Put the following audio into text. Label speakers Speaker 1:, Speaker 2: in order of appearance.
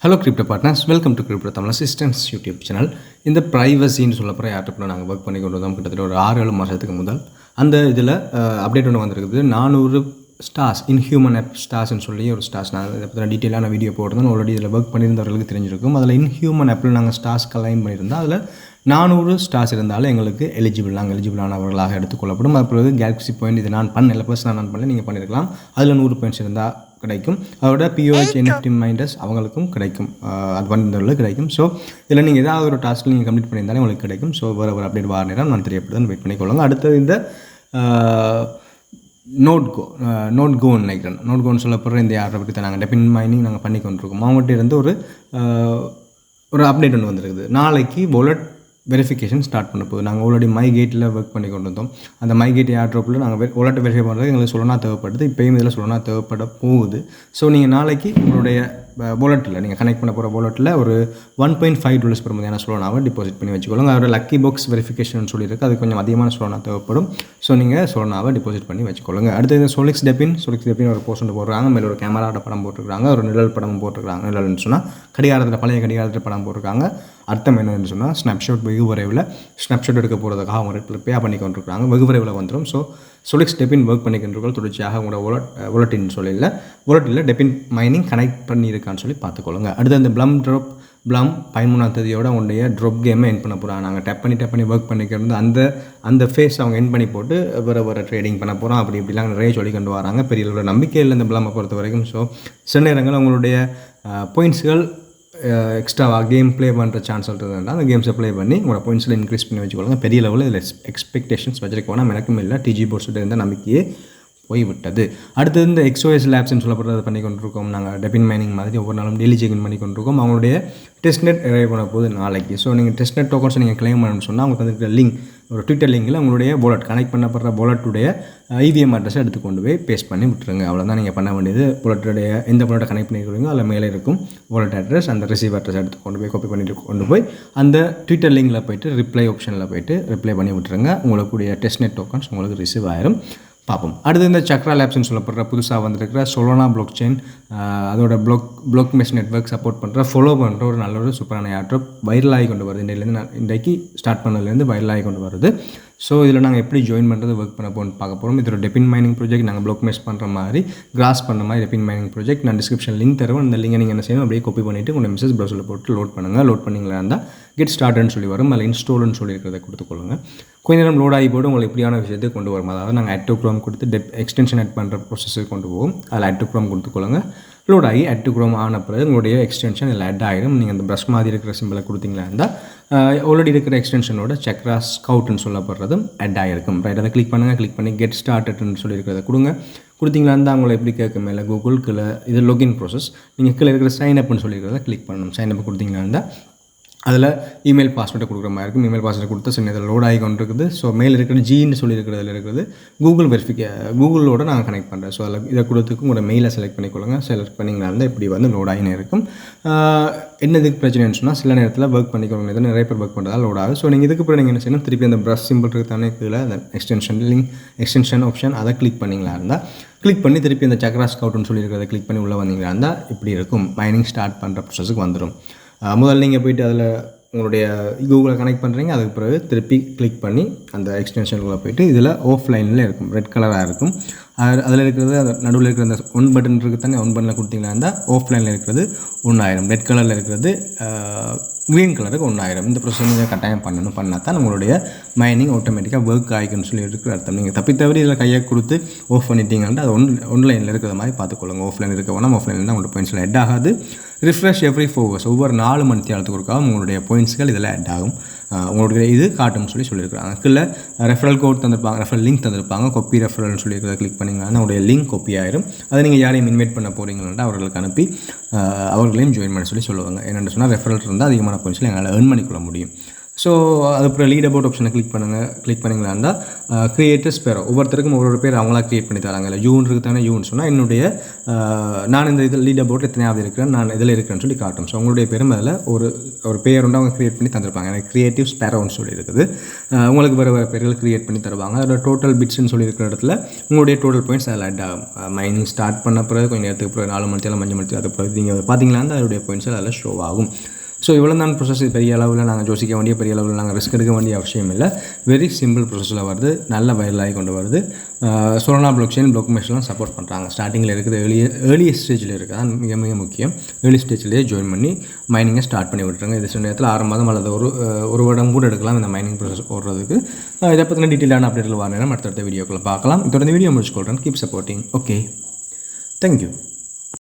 Speaker 1: Hello crypto partners, welcome to crypto Tamil assistance YouTube channel. இந்த ப்ரைவசின்னு சொல்லப்போகிற ஏர்டெப்பில் நாங்கள் work பண்ணி கொண்டு வந்தோம் கிட்டத்தட்ட ஒரு 6-7 மாதத்துக்கு முதல். அந்த இதில் அப்டேட் ஒன்று வந்திருக்குது. 400 ஸ்டார்ஸ் இன்ஹியூமன் ஆப் ஸ்டார்ஸ்ன்னு சொல்லி ஒரு ஸ்டார்ஸ். நான் இதை பற்றின டீட்டெயிலான வீடியோ போடுறோம். ஆல்ரெடி இதில் ஒர்க் பண்ணியிருந்தவர்களுக்கு தெரிஞ்சிருக்கும். அதில் இன்ஹியூமன் ஆப்பில் நாங்கள் ஸ்டார்ஸ் கலைன் பண்ணியிருந்தோம். அதில் 400 ஸ்டார்ஸ் இருந்தாலும் எங்களுக்கு நாங்கள் எலிஜிபிளானவர்களாக எடுத்துக்கொள்ளப்படும். அப்புறம் கேலக்ஸி பாயிண்ட் இது நான் பண்ணல, பர்சனலாக நான் பண்ணல, நீங்கள் பண்ணியிருக்கலாம். அதில் 100 பாயிண்ட்ஸ் இருந்தால் கிடைக்கும். அதோட பிஓஹெச் என்எஃப்டி மைண்டர்ஸ் அவங்களுக்கும் கிடைக்கும், அது பண்ணியிருந்தவர்களுக்கு கிடைக்கும். ஸோ இதில் நீங்கள் ஏதாவது ஒரு டாஸ்க்கில் நீங்கள் கம்ப்ளீட் பண்ணியிருந்தாலும் உங்களுக்கு கிடைக்கும். ஸோ வேறு ஒரு அப்டேட் வார நேரம் நான் தெரியப்படுதுன்னு வெயிட் பண்ணிக்கொள்ளுங்க. அடுத்தது இந்த நோட் கோன்னு நினைக்கிறேன். நோட் கோன்னு சொல்லப்படுற இந்த யாரை பற்றி தான் நாங்கள் டெபின் மைனிங் நாங்கள் பண்ணி கொண்டிருக்கோம். அவங்ககிட்ட இருந்து ஒரு அப்டேட் ஒன்று வந்திருக்குது. நாளைக்கு வாலெட் வெரிஃபிகேஷன் ஸ்டார்ட் பண்ண போகுது. நாங்கள் ஆல்ரெடி மைகேட்டில் ஒர்க் பண்ணி கொண்டு வந்தோம். அந்த மைகேட் ஏர்ட்ராப்பில் நாங்கள் வாலெட் வெரிஃபை பண்ணுறது எங்களுக்கு சொல்லனா தேவைப்படுது. இப்போயும் இதில் சொல்லனா தேவைப்பட போகுது. ஸோ நீங்கள் நாளைக்கு உங்களுடைய வாலெட்டில் நீங்கள் கனெக்ட் பண்ண போகிற வாலெட்டில் ஒரு $1.5 per மதியான சொல்லனாவை டிபாசிட் பண்ணி வச்சுக்கொள்ளுங்க. அதோட லக்கி பாக்ஸ் வெரிஃபிகேஷன் சொல்லியிருக்கு, அது கொஞ்சம் அதிகமான சொல்லனா தேவைப்படும். ஸோ நீங்கள் சொல்லனாவை டிபாசிட் பண்ணி வச்சுக்கொள்ளுங்க. அடுத்து இந்த சோலிக்ஸ் டெபின் ஒரு போஸ்ட் போடுறாங்க. மேலே ஒரு கேமராவோட படம் போட்டிருக்காங்க, ஒரு நிழல் படம் போட்டிருக்காங்க. நிழல்னு சொன்னால் பழைய கடிகாரத்தில் படம் போட்டிருக்காங்க. அர்த்தம் என்னன்னு சொன்னால் ஸ்னாப்ஷாட் வெகு விரைவில் ஸ்னாப்ஷாட் எடுக்க போகிறதுக்காக அவங்க ப்ரிப்பேர் பண்ணி கொண்டிருக்காங்க. வெகு விரைவில் வந்துடும். ஸோ சோலிக்ஸ் டெபின் ஒர்க் பண்ணிக்கின்றவர்கள் தொடர்ச்சியாக உங்களோட வாலெட்டின்னு வாலெட்டில் டெபின் மைனிங் கனெக்ட் பண்ணியிருக்கான்னு சொல்லி பார்த்துக்கொள்ளுங்க. அடுத்து அந்த ப்ளம் 13ஆம் தேதியோட உங்களுடைய ட்ராப் கேமை என் பண்ண போகிறாங்க. நாங்கள் டேப் பண்ணி ஒர்க் பண்ணிக்கிறது அந்த ஃபேஸ் அவங்க என் பண்ணி போட்டு வேறு ட்ரேடிங் பண்ண போகிறோம். இப்படிலாம் நிறைய சொல்லி கொண்டு வராங்க. பெரிய நம்பிக்கை இல்லை இந்த ப்ளம்மை பொறுத்த வரைக்கும். ஸோ சில நேரங்கள் உங்களுடைய பாயிண்ட்ஸ்கள் எக்ஸ்ட்ராவாக கேம் ப்ளே பண்ணுற சான்ஸ் சொல்கிறதுனா அந்த கேம்ஸை ப்ளே பண்ணி உங்களோட பாயிண்ட்ஸில் இன்க்ரீஸ் பண்ணி வச்சுக்கொள்ளுங்க. பெரிய லெவலில் இதில் எக்ஸ்பெக்டேஷன்ஸ் வச்சிருக்க வேணாம். எனக்கும் இல்லை, டிஜி போர்ட்ஸ்கிட்ட இருந்த நம்பிக்கையே போய்விட்டது. அடுத்தது இந்த XOS லேப்ஸ்ன்னு சொல்லப்படுறது பண்ணி கொண்டிருக்கோம். நாங்கள் டெபின் மைனிங் மாதிரி ஒவ்வொரு நாளும் டெய்லி செக்இன் பண்ணி கொண்டிருக்கோம். அவங்களுடைய டெஸ்ட்நெட் நிறைய பண்ண போகுது நாளைக்கு. ஸோ நீங்கள் டெஸ்ட்நெட் டோக்கன்ஸ் நீங்கள் கிளைம் பண்ணணும்னு சொன்னால் அவங்க தந்துருக்கிற லிங்க், ஒரு ட்விட்டர் லிங்கில் உங்களுடைய வாலெட் கனெக்ட் பண்ணப்படுற வாலெட்டுடைய IVM அட்ரஸை எடுத்துக்கொண்டு போய் பேஸ்ட் பண்ணி விட்டுருங்க. அவ்வளோதான் நீங்கள் பண்ண வேண்டியது. வாலெட்டுடைய எந்த வாலெட்டை கனெக்ட் பண்ணிக்கிறீங்களோ அதில் மேலே இருக்கும் வாலெட் அட்ரஸ், அந்த ரிசீவ் அட்ரஸ் எடுத்து காப்பி பண்ணிட்டு கொண்டு போய் அந்த ட்விட்டர் லிங்கில் போய்ட்டு ரிப்ளை ஆப்ஷனில் போய்ட்டு ரிப்ளை பண்ணி விட்டுருங்க. உங்களுடைய டெஸ்ட்நெட் டோக்கன்ஸ் உங்களுக்கு ரிசீவ் ஆயிரும். பார்ப்போம். அடுத்து இந்த சக்ரா லேப்ஸ்ன்னு சொல்லப்படுற புதுசாக வந்திருக்கிற சொலோனா பிளாக் செயின், அதோட பிளாக் மெஷ் நெட்வொர்க் சப்போர்ட் பண்ணுற ஃபாலோ பண்ணுற ஒரு நல்ல ஒரு சூப்பரான ஏர்ட்ராப் வைரலாகி கொண்டு வருது. இன்றைக்கு ஸ்டார்ட் பண்ணதுலேருந்து வைரலாகி கொண்டு வருது. ஸோ இதில் நாங்கள் எப்படி ஜாயின் பண்ணுறது, ஒர்க் பண்ண போகணும்னு பார்க்க போகிறோம். இதோட டெபின் மைனிங் ப்ராஜெக்ட் நாங்கள் பிளாக் மெஷ் பண்ணுற மாதிரி கிராஸ் பண்ண மாதிரி டெபின் மைனிங் ப்ராஜெக்ட் நான் டிஸ்கிரிப்ஷன் லிங்க் தருவேன். அந்த லிங்கை நீங்கள் என்ன செய்யணும், அப்படியே காப்பி பண்ணிவிட்டு உங்கள் மெசேஜ் ப்ரௌசரில் போட்டு லோட் பண்ணுங்கள். லோட் பண்ணிங்களா இருந்தால் கெட் ஸ்டார்ட்னு சொல்லி வரும். அதில் இன்ஸ்டால்னு சொல்லியிருக்கிறத கொடுத்துக்கொள்ளுங்க. கொஞ்ச நேரம் லோட் ஆகி போட்டு உங்களுக்கு எப்படியான விஷயத்தை கொண்டு வரும். அதாவது நாங்கள் ஆட் டு க்ரோம் கொடுத்து எக்ஸ்டென்ஷன் ஆட் பண்ணுற ப்ராசஸுக்கு கொண்டு போகும். அதில் ஆட் டு க்ரோம் கொடுத்துக்கொள்ளுங்க. லோட் ஆகி ஆட் டு க்ரோம் ஆன பிறகு உங்களுடைய எக்ஸ்டென்ஷன் இதில் ஆட் ஆகிடும். நீங்கள் அந்த ப்ரஷ் மாதிரி இருக்கிற சிம்பிளை கொடுத்தீங்களா இருந்தால் ஆல்ரெடி இருக்கிற எக்ஸ்டென்ஷனோட சக்ரா ஸ்கவுட்னு சொல்லப்படுறதும் ஆட் ஆகிருக்கும். ரைட், அதை கிளிக் பண்ணுங்கள். கிளிக் பண்ணி கெட் ஸ்டார்டட்னு சொல்லியிருக்கிறத கொடுத்தீங்களா இருந்தால் அவங்களை எப்படி கேட்க மேலே கூகுள் கீழே இது லொகின் ப்ராசஸ். நீங்கள் கீழே இருக்கிற சைன் அப்னு சொல்லியிருக்கிறத கிளிக் பண்ணணும். சைன் அப் கொடுத்தீங்களா இருந்தால் அதில் இமெயில் பாஸ்வேர்டை கொடுக்குற மாதிரி இருக்கும். இமெயில் பாஸ்வேர்டு கொடுத்து சின்ன இதில் லோட் ஆகி கொண்டு இருக்குது. ஸோ மேலே இருக்கிற ஜின்னு சொல்லியிருக்கிறதுல இருக்கிறது கூகுளோட நாங்கள் கனெக்ட் பண்ணுறேன். ஸோ அதில் இதை கொடுத்துக்கு உங்களோட மெயிலை செலக்ட் பண்ணிக்கொள்ளுங்க. செலக்ட் பண்ணிங்களா இருந்தால் இப்படி லோட் ஆகினே இருக்கும். என்னதுக்கு பிரச்சனைன்னு சொன்னால் சில நேரத்தில் ஒர்க் பண்ணிக்கொள்ளுங்க. இதை நிறைய பேர் ஒர்க் பண்ணுறதால லோட் ஆகும். ஸோ நீங்கள் இதுக்கு பிறகு நீங்கள் என்ன செய்யணும், திருப்பி அந்த ப்ரஷ் சிம்பிள் இருக்குது தானே கீழே அந்த எக்ஸ்டென்ஷன் ஆப்ஷன், அதை கிளிக் பண்ணிங்களா இருந்தால் கிளிக் பண்ணி திருப்பி அந்த சக்ரா ஸ்கவுட்னு சொல்லியிருக்கிறத கிளிக் பண்ணி உள்ளே வந்தீங்களா இருந்தால் இப்படி இருக்கும். மைனிங் ஸ்டார்ட் பண்ணுற ப்ராசஸுக்கு வந்துடும். முதல்ல நீங்கள் போய்ட்டு அதில் உங்களுடைய கூகுளை கனெக்ட் பண்ணுறீங்க. அதுக்கு பிறகு திருப்பி கிளிக் பண்ணி அந்த எக்ஸ்டென்ஷனுக்குள்ளே போய்ட்டு இதில் ஆஃப்லைனில் இருக்கும், ரெட் கலராக இருக்கும். அதில் இருக்கிறது அந்த நடுவில் இருக்கிற அந்த ஒன் பட்டன் இருக்குது தானே, ஒன் பட்டனில் கொடுத்தீங்கன்னா இருந்தால் ஆஃப்லைனில் இருக்கிறது 1000, ரெட் கலரில் இருக்கிறது க்ரீன் கலருக்கு 1000. இந்த ப்ரொசஸ் நீங்கள் கட்டாயம் பண்ணால் தான் உங்களுடைய மைனிங் ஆட்டோமேட்டிக்காக ஒர்க் ஆகிக்குன்னு சொல்லி இருக்கிற அர்த்தம். நீங்கள் தவிர இதில் கையை கொடுத்து ஆஃப் பண்ணிட்டீங்கன்னா அது ஒன்லைனில் இருக்கிற மாதிரி பார்த்துக்கொள்ளுங்க. ஆஃப்லைன் இருக்க வேணாம், ஆஃப்லைனில் தான் உங்களோட பாயிண்ட்ஸில் ஹெட் ஆகாது. ரிஃப்ரெஷ் எவ்ரி 4 hours, ஒவ்வொரு 4 மணி நேரத்துக்கு ஒருக்காக உங்களுடைய பாயிண்ட்ஸ்கள் இதில் ஹெட் ஆகும். உங்களுடைய இது காட்டும்னு சொல்லியிருக்கிறாங்க. கீழே ரெஃபரல் கோட் தந்திருப்பாங்க, ரெஃபரல் லிங்க் தந்திருப்பாங்க. கொப்பி ரெஃபரல்னு சொல்லியிருக்கிறத கிளிக் பண்ணிங்கன்னா உங்களுடைய லிங்க் கொப்பி ஆயிரும். அதை நீங்கள் யாரையும் இன்வைட் பண்ண போகிறீங்கன்னா அவர்களுக்கு அனுப்பி அவர்களையும் ஜாயின் பண்ண சொல்லுவாங்க. என்னென்னு சொன்னால் ரெஃபரல் இருந்தால் அதிகமான பாயிண்ட்ஸில் எங்களால் ஏர்ன் பண்ணிக்கொள்ள முடியும். ஸோ அதுக்கப்புறம் லீட் அபவுட் ஆப்ஷனை கிளிக் பண்ணிங்களாண்டா கிரியேட்டர் ஸ்பேரோ ஒவ்வொருத்தருக்கும் ஒவ்வொரு பேர் அவங்களா கிரியேட் பண்ணி தராங்க. இல்லை யூன்றது தானே யூன்னு சொன்னால் என்னுடைய நான் இந்த இதில் லீட் அபவுட் எத்தனையாவது இருக்கிறேன், நான் இதில் இருக்கிறேன்னு சொல்லி காட்டும். ஸோ உங்களுடைய பேரும் அதில் ஒரு பேர் வந்து அவங்க கிரியேட் பண்ணி தந்திருப்பாங்க. எனக்கு கிரியேட்டிவ் ஸ்பேரோன்னு சொல்லி இருக்குது. உங்களுக்கு வேறு பேர்கள் கிரியேட் பண்ணி தருவாங்க. அதோட டோட்டல் பிட்ஸ்ன்னு சொல்லி இருக்கிற இடத்துல உங்களுடைய டோட்டல் பாயிண்ட்ஸ் அதில் ஆட் ஆகும். மைனிங் ஸ்டார்ட் பண்ண பிறகு கொஞ்சம் நேரத்துக்கு பிறகு 4 மணி நேரம் 5 மணி நேரம் அது பிறகு நீங்கள் பார்த்தீங்களான்னா அதோடைய பாயிண்ட்ஸ் அதில் ஷோ ஆகும். ஸோ இவ்வளோ தான் ப்ரொசஸ். பெரிய அளவில் நாங்கள் யோசிக்க வேண்டிய, பெரிய அளவில் நாங்கள் ரிஸ்க் எடுக்க வேண்டிய அவசியம் இல்லை. வெரி சிம்பிள் ப்ரொசஸில் வருது, நல்ல வைரலாகி கொண்டு வருது. Solana block chain black மெஷ்லாம் support பண்ணுறாங்க. ஸ்டார்டிங்கில் இருக்குது, ஏர்லி ஸ்டேஜில் இருக்குது, அதான் மிக மிக முக்கியம். ஏர்லி ஸ்டேஜ்லேயே ஜாயின் பண்ணி மைனிங்கை ஸ்டார்ட் பண்ணி விட்டுருங்க. இது சில நேரத்தில் 6 மாதம் அல்லது ஒரு வருடம் கூட எடுக்கலாம் இந்த மைனிங் ப்ரொசஸ் ஓடுறதுக்கு. இதை பற்றின டீட்டெயிலான அப்டேட்டில் வர நேரம் அடுத்தடுத்த வீடியோக்களை பார்க்கலாம். தொடர்ந்து வீடியோ முடிச்சுக்கொள்கிறேன். Keep supporting. Okay, thank you.